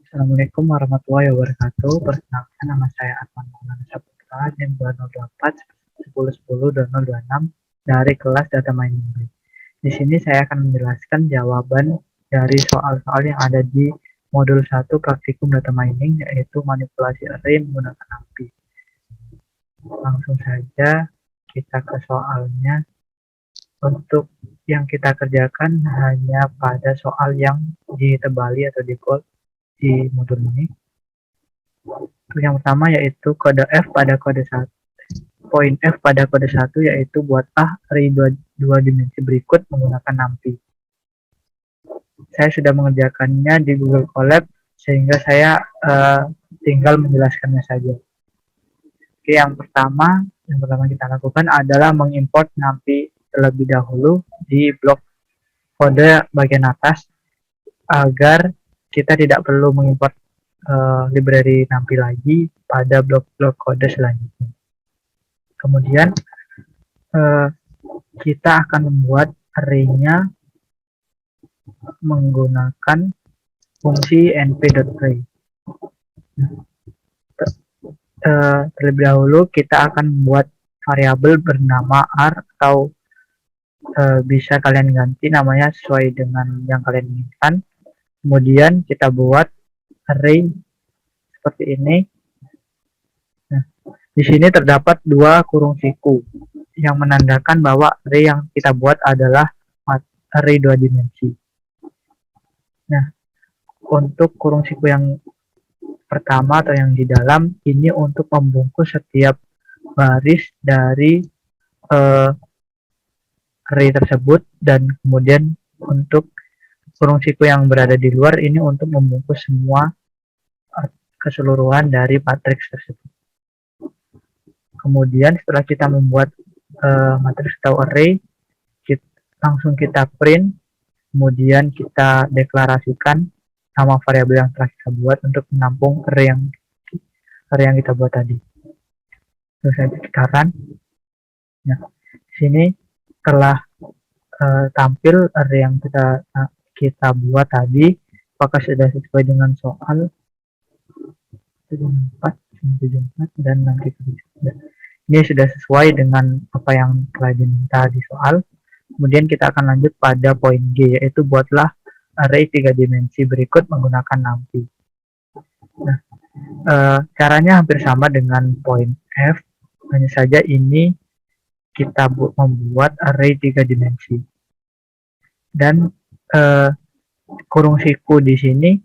Assalamualaikum warahmatullahi wabarakatuh. Perkenalkan, nama saya Arman Maulana Saputra, NIM 2024 1010-2026 dari kelas Data Mining B. Di sini saya akan menjelaskan jawaban dari soal-soal yang ada di modul 1 praktikum data mining, yaitu manipulasi array menggunakan API. Langsung saja kita ke soalnya. Untuk yang kita kerjakan hanya pada soal yang ditebali atau default di modul ini. Yang pertama yaitu kode F pada kode 1. Poin F pada kode 1 yaitu buatlah array dua dimensi berikut menggunakan NumPy. Saya sudah mengerjakannya di Google Colab sehingga saya tinggal menjelaskannya saja. Oke, yang pertama kita lakukan adalah mengimport NumPy terlebih dahulu di blok kode bagian atas agar kita tidak perlu mengimport library NumPy lagi pada blok-blok kode selanjutnya. Kemudian kita akan membuat array-nya menggunakan fungsi np.array. Terlebih dahulu kita akan membuat variabel bernama r atau bisa kalian ganti namanya sesuai dengan yang kalian inginkan. Kemudian kita buat array seperti ini. Nah, di sini terdapat dua kurung siku yang menandakan bahwa array yang kita buat adalah array dua dimensi. Nah, untuk kurung siku yang pertama atau yang di dalam ini untuk membungkus setiap baris dari array tersebut, dan kemudian untuk kurung siku yang berada di luar ini untuk membungkus semua keseluruhan dari matriks tersebut. Kemudian setelah kita membuat matriks atau array, langsung kita print, kemudian kita deklarasikan nama variabel yang telah kita buat untuk menampung array yang kita buat tadi. Terus saya kita run. Nah, sini telah tampil array yang kita buat tadi. Apakah sudah sesuai dengan soal 74 dan nanti ini sudah sesuai dengan apa yang telah diminta di soal. Kemudian kita akan lanjut pada poin G, yaitu buatlah array 3 dimensi berikut menggunakan NumPy. Nah, caranya hampir sama dengan poin F, hanya saja ini kita membuat array 3 dimensi. Dan kurung siku di sini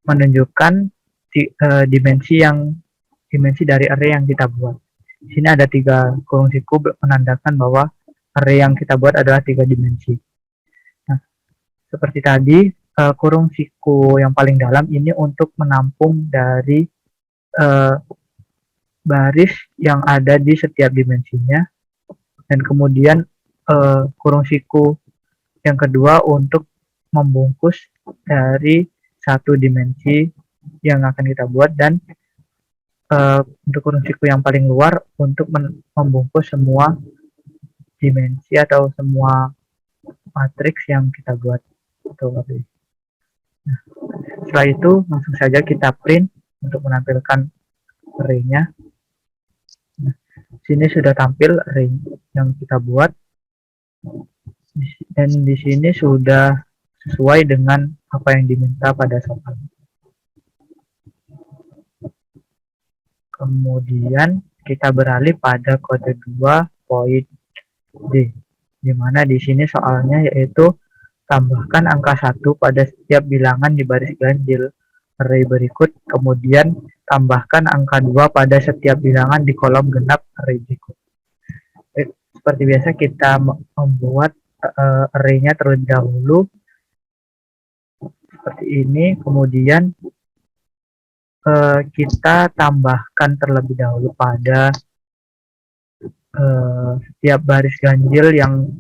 menunjukkan dimensi dari array yang kita buat. Di sini ada 3 kurung siku menandakan bahwa array yang kita buat adalah 3 dimensi. Nah, seperti tadi, kurung siku yang paling dalam ini untuk menampung dari baris yang ada di setiap dimensinya, dan kemudian kurung siku yang kedua untuk membungkus dari satu dimensi yang akan kita buat, dan untuk kurung siku yang paling luar untuk membungkus semua dimensi atau semua matriks yang kita buat. Nah, setelah itu langsung saja kita print untuk menampilkan array-nya. Nah, sini sudah tampil array yang kita buat, dan di sini sudah sesuai dengan apa yang diminta pada soal. Kemudian kita beralih pada kode 2 poin D, di mana di sini soalnya yaitu tambahkan angka 1 pada setiap bilangan di baris ganjil array berikut, kemudian tambahkan angka 2 pada setiap bilangan di kolom genap array berikut. Seperti biasa kita membuat array-nya terlebih dahulu seperti ini, kemudian kita tambahkan terlebih dahulu pada setiap baris ganjil yang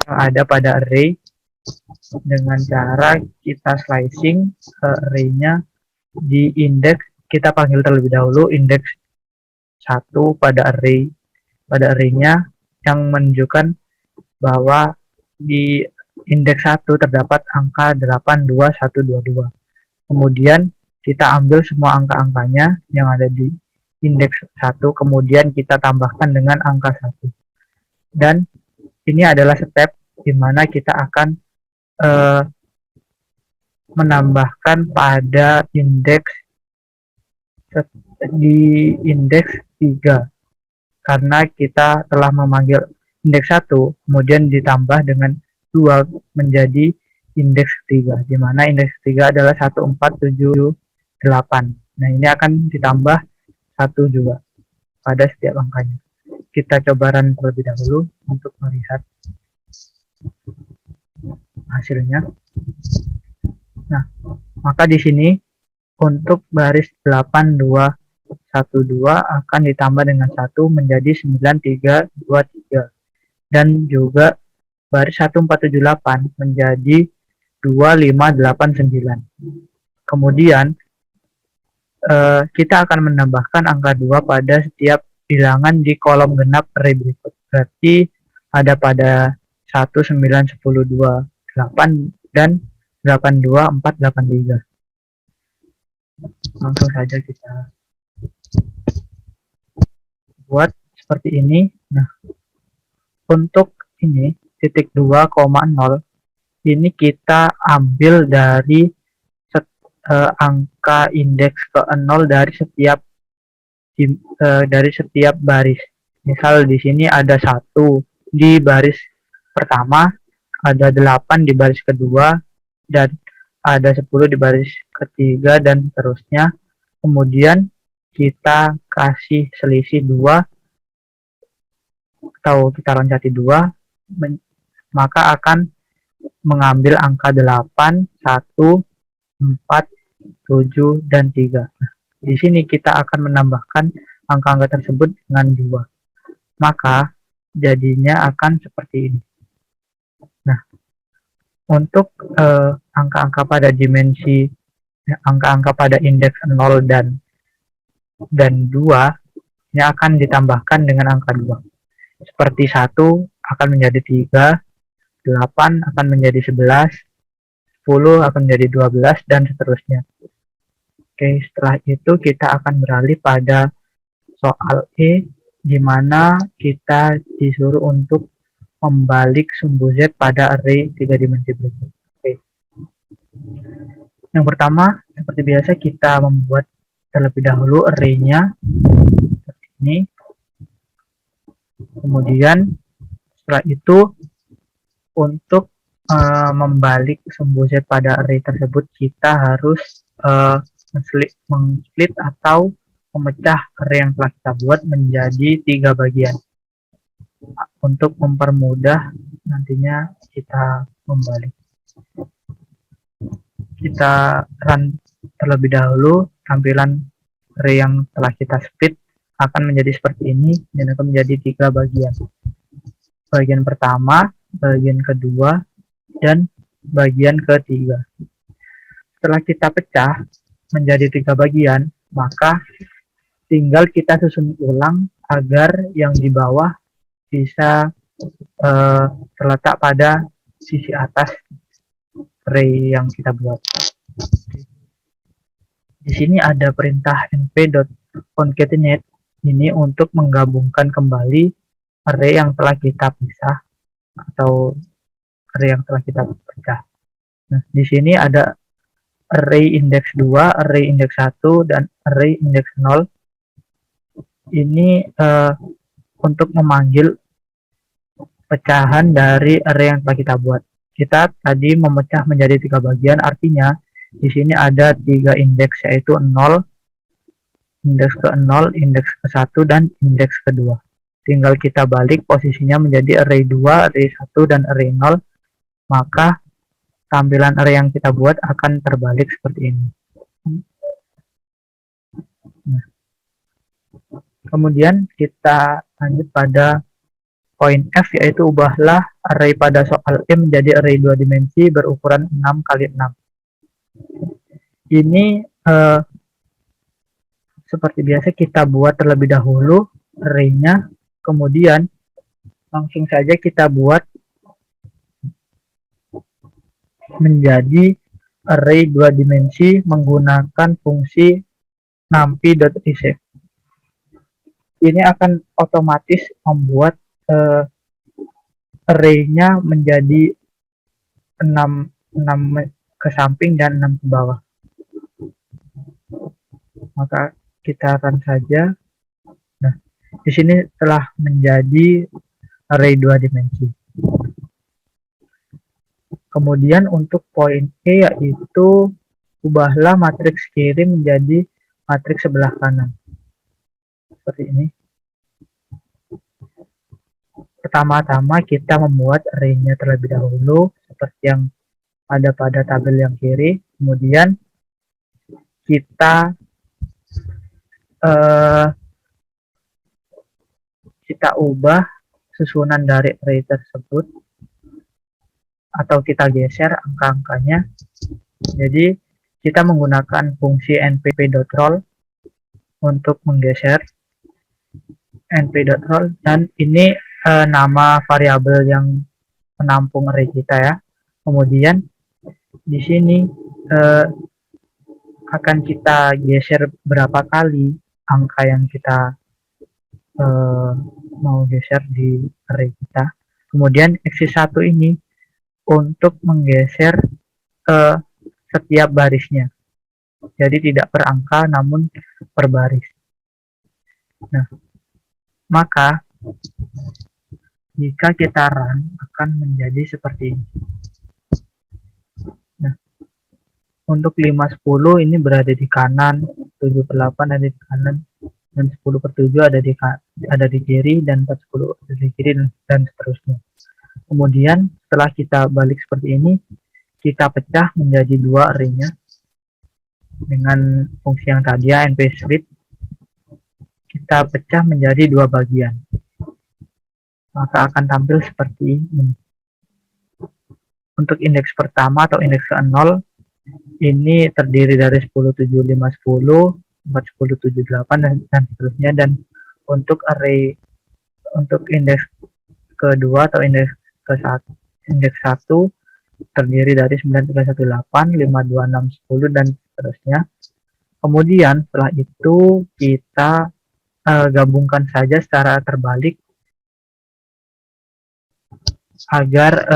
ada pada array dengan cara kita slicing array-nya di indeks. Kita panggil terlebih dahulu indeks 1 pada array-nya yang menunjukkan bahwa di indeks 1 terdapat angka 82122. Kemudian kita ambil semua angka-angkanya yang ada di indeks 1, kemudian kita tambahkan dengan angka 1. Dan ini adalah step di mana kita akan menambahkan pada indeks di indeks 3, karena kita telah memanggil indeks 1 kemudian ditambah dengan 2 menjadi indeks 3, di mana indeks 3 adalah 1478. Nah, ini akan ditambah 1 juga pada setiap angkanya. Kita coba run terlebih dahulu untuk melihat hasilnya. Nah, maka di sini untuk baris 8212 akan ditambah dengan 1 menjadi 9323, dan juga baris 1478 menjadi 2589. Kemudian kita akan menambahkan angka 2 pada setiap bilangan di kolom genap array berikut. Berarti ada pada 1, 9, 10, 2, 8 dan 8, 2, 4, 8, 3. Langsung saja kita buat seperti ini. Nah, untuk ini titik 2,0 ini kita ambil dari angka indeks ke 0 dari setiap baris. Misal di sini ada 1 di baris pertama, ada 8 di baris kedua, dan ada 10 di baris ketiga, dan seterusnya. Kemudian kita kasih selisih 2 atau kita loncati 2, maka akan mengambil angka 8, 1, 4, 7, dan 3. Nah, di sini kita akan menambahkan angka-angka tersebut dengan 2. Maka jadinya akan seperti ini. Nah, untuk angka-angka pada dimensi, angka-angka pada indeks 0 dan 2 ini akan ditambahkan dengan angka 2. Seperti 1 akan menjadi 3, 8 akan menjadi 11, 10 akan menjadi 12, dan seterusnya. Oke, setelah itu kita akan beralih pada soal E, di mana kita disuruh untuk membalik sumbu Z pada array 3 dimensi berikut. Oke. Yang pertama, seperti biasa kita membuat terlebih dahulu array-nya seperti ini. Kemudian setelah itu untuk membalik sumbu Z pada array tersebut, kita harus mengsplit atau memecah array yang telah kita buat menjadi 3 bagian. Untuk mempermudah nantinya kita membalik. Kita run terlebih dahulu, tampilan array yang telah kita split akan menjadi seperti ini dan akan menjadi 3 bagian. Bagian pertama, bagian kedua, dan bagian ketiga. Setelah kita pecah menjadi 3 bagian, maka tinggal kita susun ulang agar yang di bawah bisa terletak pada sisi atas array yang kita buat. Di sini ada perintah np.concatenate ini untuk menggabungkan kembali array yang telah kita pisah atau array yang telah kita pecah. Nah, di sini ada array indeks 2, array indeks 1, dan array indeks 0. Ini untuk memanggil pecahan dari array yang telah kita buat. Kita tadi memecah menjadi 3 bagian, artinya di sini ada 3 indeks, yaitu 0, indeks ke-0, indeks ke-1, dan indeks kedua. Tinggal kita balik posisinya menjadi array 2, array 1, dan array 0, maka tampilan array yang kita buat akan terbalik seperti ini. Nah, kemudian kita lanjut pada poin F, yaitu ubahlah array pada soal E menjadi array 2 dimensi berukuran 6 x 6. Ini seperti biasa kita buat terlebih dahulu array-nya, kemudian langsung saja kita buat menjadi array 2 dimensi menggunakan fungsi numpy.reshape. Ini akan otomatis membuat array-nya menjadi 6 ke samping dan 6 ke bawah. Maka kita run saja. Nah, di sini telah menjadi array 2 dimensi. Kemudian untuk poin E yaitu ubahlah matriks kiri menjadi matriks sebelah kanan. Seperti ini. Pertama-tama kita membuat array-nya terlebih dahulu seperti yang ada pada tabel yang kiri. Kemudian kita ubah susunan dari array tersebut atau kita geser angka-angkanya. Jadi kita menggunakan fungsi npp.roll untuk menggeser np.roll, dan ini nama variabel yang menampung array kita ya. Kemudian di sini akan kita geser berapa kali angka yang kita mau geser di array kita. Kemudian x1 ini untuk menggeser setiap barisnya, jadi tidak per angka namun per baris. Nah, maka jika kita run akan menjadi seperti ini. Nah, untuk 5/10 ini berada di kanan, 7/8 ada di kanan, dan 10/7 ada di kiri, dan 4/10 ada di kiri, dan seterusnya. Kemudian setelah kita balik seperti ini, kita pecah menjadi 2 array-nya dengan fungsi yang tadi ya, np-split. Kita pecah menjadi 2 bagian, maka akan tampil seperti ini. Untuk indeks pertama atau indeks ke-0 ini terdiri dari 10, 7, 5, 10, 4, 10, 7, 8, dan seterusnya. Dan untuk array untuk indeks kedua atau indeks ke-1, indeks 1 terdiri dari 9, 3, 1, 8, 5, 2, 6, 10, dan seterusnya. Kemudian setelah itu kita gabungkan saja secara terbalik agar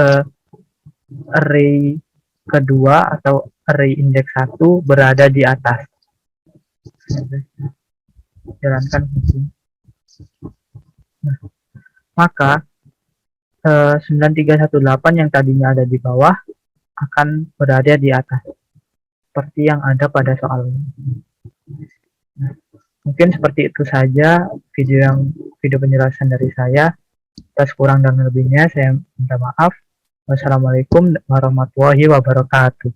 array kedua atau array indeks 1 berada di atas. Jalankan fungsi. Nah, maka 9318 yang tadinya ada di bawah akan berada di atas, seperti yang ada pada soal ini. Nah, mungkin seperti itu saja video penjelasan dari saya. Atas kurang dan lebihnya saya minta maaf. Wassalamualaikum warahmatullahi wabarakatuh.